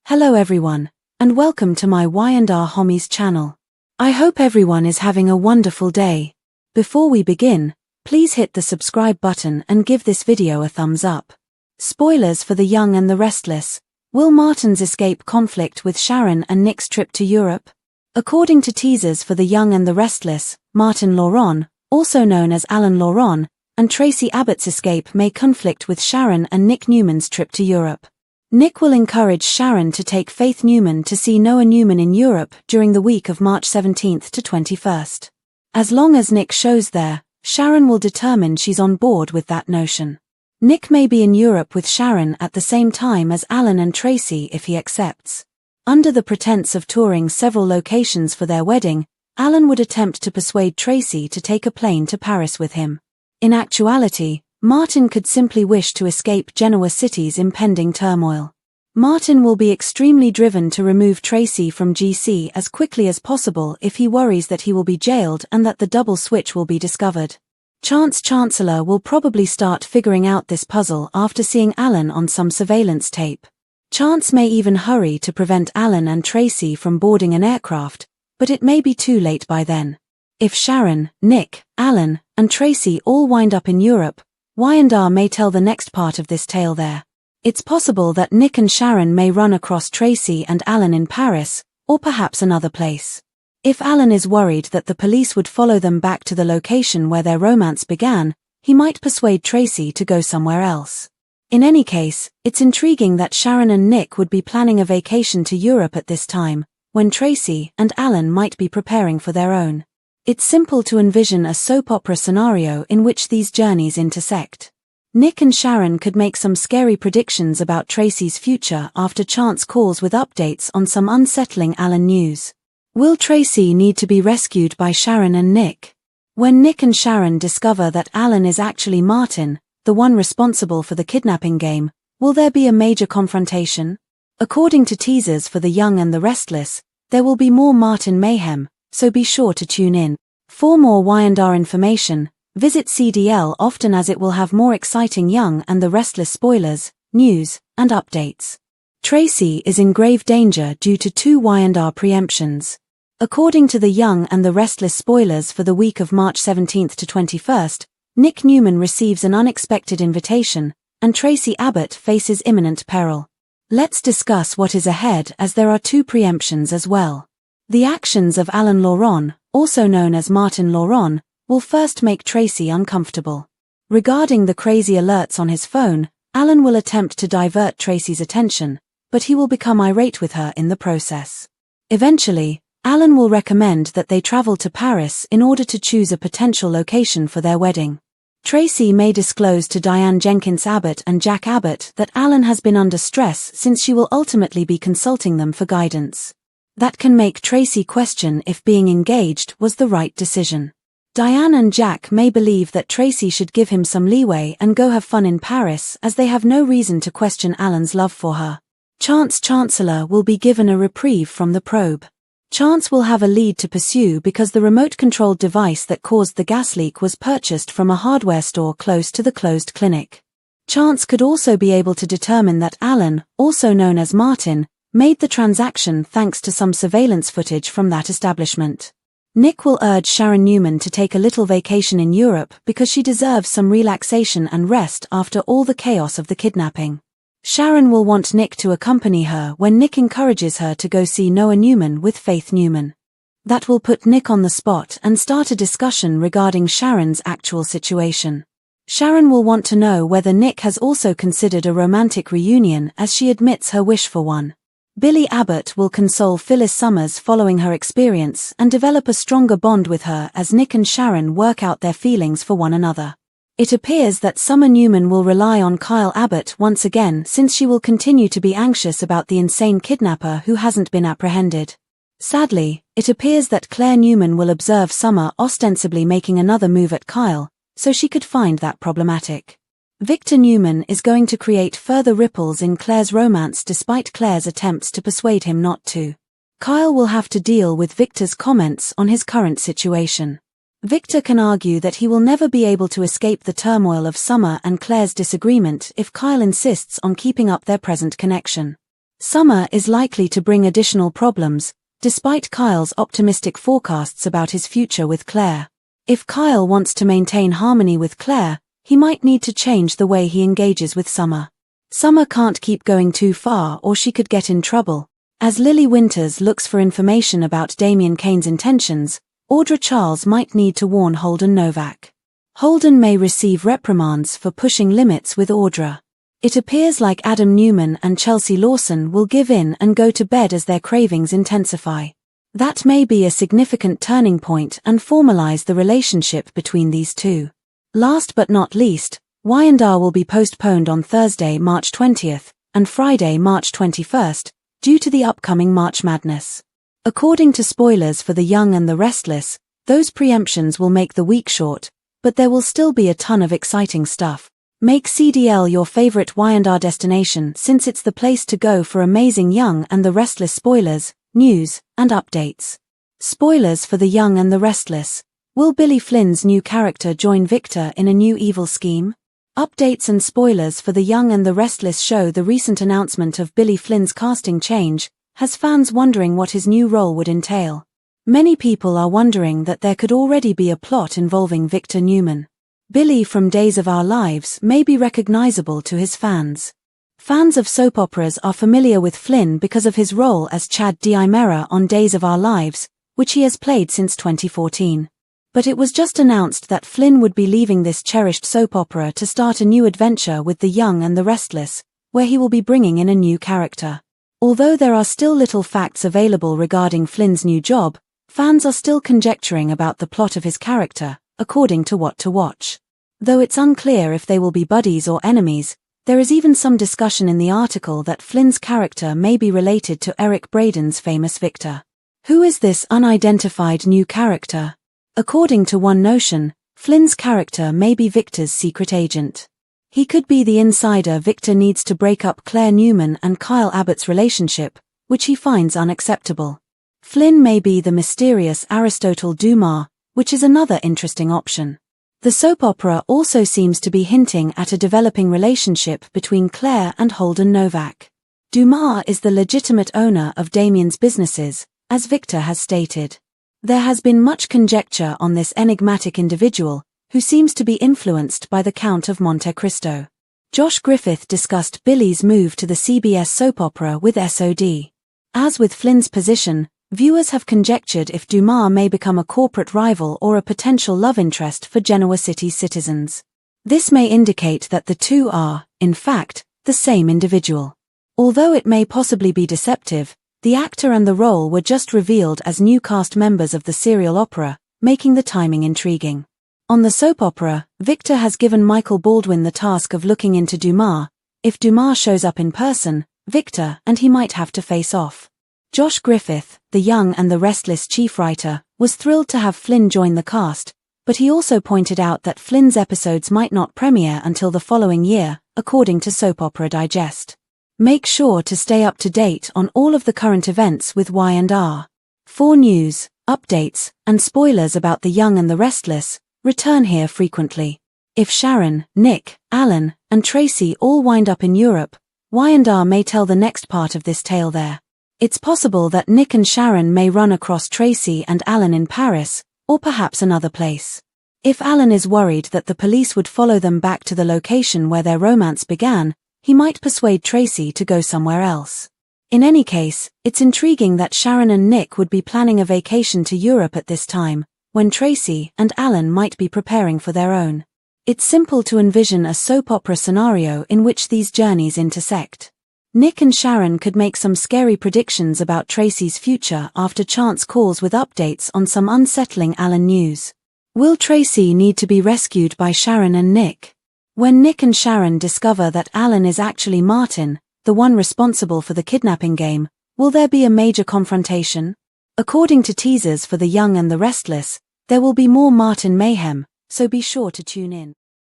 Hello everyone, and welcome to my Y&R Homies channel. I hope everyone is having a wonderful day. Before we begin, please hit the subscribe button and give this video a thumbs up. Spoilers for The Young and the Restless. Will Martin's escape conflict with Sharon and Nick's trip to Europe? According to teasers for The Young and the Restless, Martin Laurent, also known as Alan Laurent, and Tracy Abbott's escape may conflict with Sharon and Nick Newman's trip to Europe. Nick will encourage Sharon to take Faith Newman to see Noah Newman in Europe during the week of March 17th to 21st. As long as Nick shows there, Sharon will determine she's on board with that notion. Nick may be in Europe with Sharon at the same time as Alan and Tracy if he accepts. Under the pretense of touring several locations for their wedding, Alan would attempt to persuade Tracy to take a plane to Paris with him. In actuality, Martin could simply wish to escape Genoa City's impending turmoil. Martin will be extremely driven to remove Tracy from GC as quickly as possible if he worries that he will be jailed and that the double switch will be discovered. Chancellor will probably start figuring out this puzzle after seeing Alan on some surveillance tape. Chance may even hurry to prevent Alan and Tracy from boarding an aircraft, but it may be too late by then. If Sharon, Nick, Alan, and Tracy all wind up in Europe, Y&R may tell the next part of this tale there. It's possible that Nick and Sharon may run across Tracy and Alan in Paris, or perhaps another place. If Alan is worried that the police would follow them back to the location where their romance began, he might persuade Tracy to go somewhere else. In any case, it's intriguing that Sharon and Nick would be planning a vacation to Europe at this time, when Tracy and Alan might be preparing for their own. It's simple to envision a soap opera scenario in which these journeys intersect. Nick and Sharon could make some scary predictions about Tracy's future after Chance calls with updates on some unsettling Alan news. Will Tracy need to be rescued by Sharon and Nick? When Nick and Sharon discover that Alan is actually Martin, the one responsible for the kidnapping game, will there be a major confrontation? According to teasers for The Young and the Restless, there will be more Martin mayhem, so be sure to tune in. For more Y&R information, visit CDL often as it will have more exciting Young and the Restless spoilers, news, and updates. Tracy is in grave danger due to 2 Y&R preemptions. According to The Young and the Restless spoilers for the week of March 17th to 21st, Nick Newman receives an unexpected invitation, and Tracy Abbott faces imminent peril. Let's discuss what is ahead as there are 2 preemptions as well. The actions of Alan Laurent, also known as Martin Laurent, will first make Tracy uncomfortable. Regarding the crazy alerts on his phone, Alan will attempt to divert Tracy's attention, but he will become irate with her in the process. Eventually, Alan will recommend that they travel to Paris in order to choose a potential location for their wedding. Tracy may disclose to Diane Jenkins Abbott and Jack Abbott that Alan has been under stress since she will ultimately be consulting them for guidance. That can make Tracy question if being engaged was the right decision. Diane and Jack may believe that Tracy should give him some leeway and go have fun in Paris as they have no reason to question Alan's love for her. Chancellor will be given a reprieve from the probe. Chance will have a lead to pursue because the remote-controlled device that caused the gas leak was purchased from a hardware store close to the closed clinic. Chance could also be able to determine that Alan, also known as Martin, made the transaction thanks to some surveillance footage from that establishment. Nick will urge Sharon Newman to take a little vacation in Europe because she deserves some relaxation and rest after all the chaos of the kidnapping. Sharon will want Nick to accompany her when Nick encourages her to go see Noah Newman with Faith Newman. That will put Nick on the spot and start a discussion regarding Sharon's actual situation. Sharon will want to know whether Nick has also considered a romantic reunion as she admits her wish for one. Billy Abbott will console Phyllis Summers following her experience and develop a stronger bond with her as Nick and Sharon work out their feelings for one another. It appears that Summer Newman will rely on Kyle Abbott once again since she will continue to be anxious about the insane kidnapper who hasn't been apprehended. Sadly, it appears that Claire Newman will observe Summer ostensibly making another move at Kyle, so she could find that problematic. Victor Newman is going to create further ripples in Claire's romance despite Claire's attempts to persuade him not to. Kyle will have to deal with Victor's comments on his current situation. Victor can argue that he will never be able to escape the turmoil of Summer and Claire's disagreement if Kyle insists on keeping up their present connection. Summer is likely to bring additional problems, despite Kyle's optimistic forecasts about his future with Claire. If Kyle wants to maintain harmony with Claire, he might need to change the way he engages with Summer. Summer can't keep going too far or she could get in trouble. As Lily Winters looks for information about Damien Kane's intentions, Audra Charles might need to warn Holden Novak. Holden may receive reprimands for pushing limits with Audra. It appears like Adam Newman and Chelsea Lawson will give in and go to bed as their cravings intensify. That may be a significant turning point and formalize the relationship between these two. Last but not least, Y&R will be postponed on Thursday, March 20th, and Friday, March 21st, due to the upcoming March Madness. According to spoilers for The Young and the Restless, those preemptions will make the week short, but there will still be a ton of exciting stuff. Make CDL your favorite Y&R destination since it's the place to go for amazing Young and the Restless spoilers, news, and updates. Spoilers for The Young and the Restless. Will Billy Flynn's new character join Victor in a new evil scheme? Updates and spoilers for The Young and the Restless show. The recent announcement of Billy Flynn's casting change has fans wondering what his new role would entail. Many people are wondering that there could already be a plot involving Victor Newman. Billy from Days of Our Lives may be recognizable to his fans. Fans of soap operas are familiar with Flynn because of his role as Chad Diimera on Days of Our Lives, which he has played since 2014. But it was just announced that Flynn would be leaving this cherished soap opera to start a new adventure with The Young and the Restless, where he will be bringing in a new character. Although there are still little facts available regarding Flynn's new job, fans are still conjecturing about the plot of his character, according to What to Watch. Though it's unclear if they will be buddies or enemies, there is even some discussion in the article that Flynn's character may be related to Eric Braeden's famous Victor. Who is this unidentified new character? According to One Notion, Flynn's character may be Victor's secret agent. He could be the insider Victor needs to break up Claire Newman and Kyle Abbott's relationship, which he finds unacceptable. Flynn may be the mysterious Aristotle Dumas, which is another interesting option. The soap opera also seems to be hinting at a developing relationship between Claire and Holden Novak. Dumas is the legitimate owner of Damien's businesses, as Victor has stated. There has been much conjecture on this enigmatic individual, who seems to be influenced by the Count of Monte Cristo. Josh Griffith discussed Billy's move to the CBS soap opera with SOD. As with Flynn's position, viewers have conjectured if Dumas may become a corporate rival or a potential love interest for Genoa City's citizens. This may indicate that the two are, in fact, the same individual. Although it may possibly be deceptive, the actor and the role were just revealed as new cast members of the serial opera, making the timing intriguing. On the soap opera, Victor has given Michael Baldwin the task of looking into Dumas. If Dumas shows up in person, Victor and he might have to face off. Josh Griffith, The Young and the Restless chief writer, was thrilled to have Flynn join the cast, but he also pointed out that Flynn's episodes might not premiere until the following year, according to Soap Opera Digest. Make sure to stay up to date on all of the current events with Y&R. For news, updates, and spoilers about The Young and the Restless, return here frequently. If Sharon, Nick, Alan, and Tracy all wind up in Europe, Y&R may tell the next part of this tale there. It's possible that Nick and Sharon may run across Tracy and Alan in Paris, or perhaps another place. If Alan is worried that the police would follow them back to the location where their romance began, he might persuade Tracy to go somewhere else. In any case, it's intriguing that Sharon and Nick would be planning a vacation to Europe at this time, when Tracy and Alan might be preparing for their own. It's simple to envision a soap opera scenario in which these journeys intersect. Nick and Sharon could make some scary predictions about Tracy's future after chance calls with updates on some unsettling Alan news. Will Tracy need to be rescued by Sharon and Nick? When Nick and Sharon discover that Alan is actually Martin, the one responsible for the kidnapping game, will there be a major confrontation? According to teasers for The Young and the Restless, there will be more Martin mayhem, so be sure to tune in.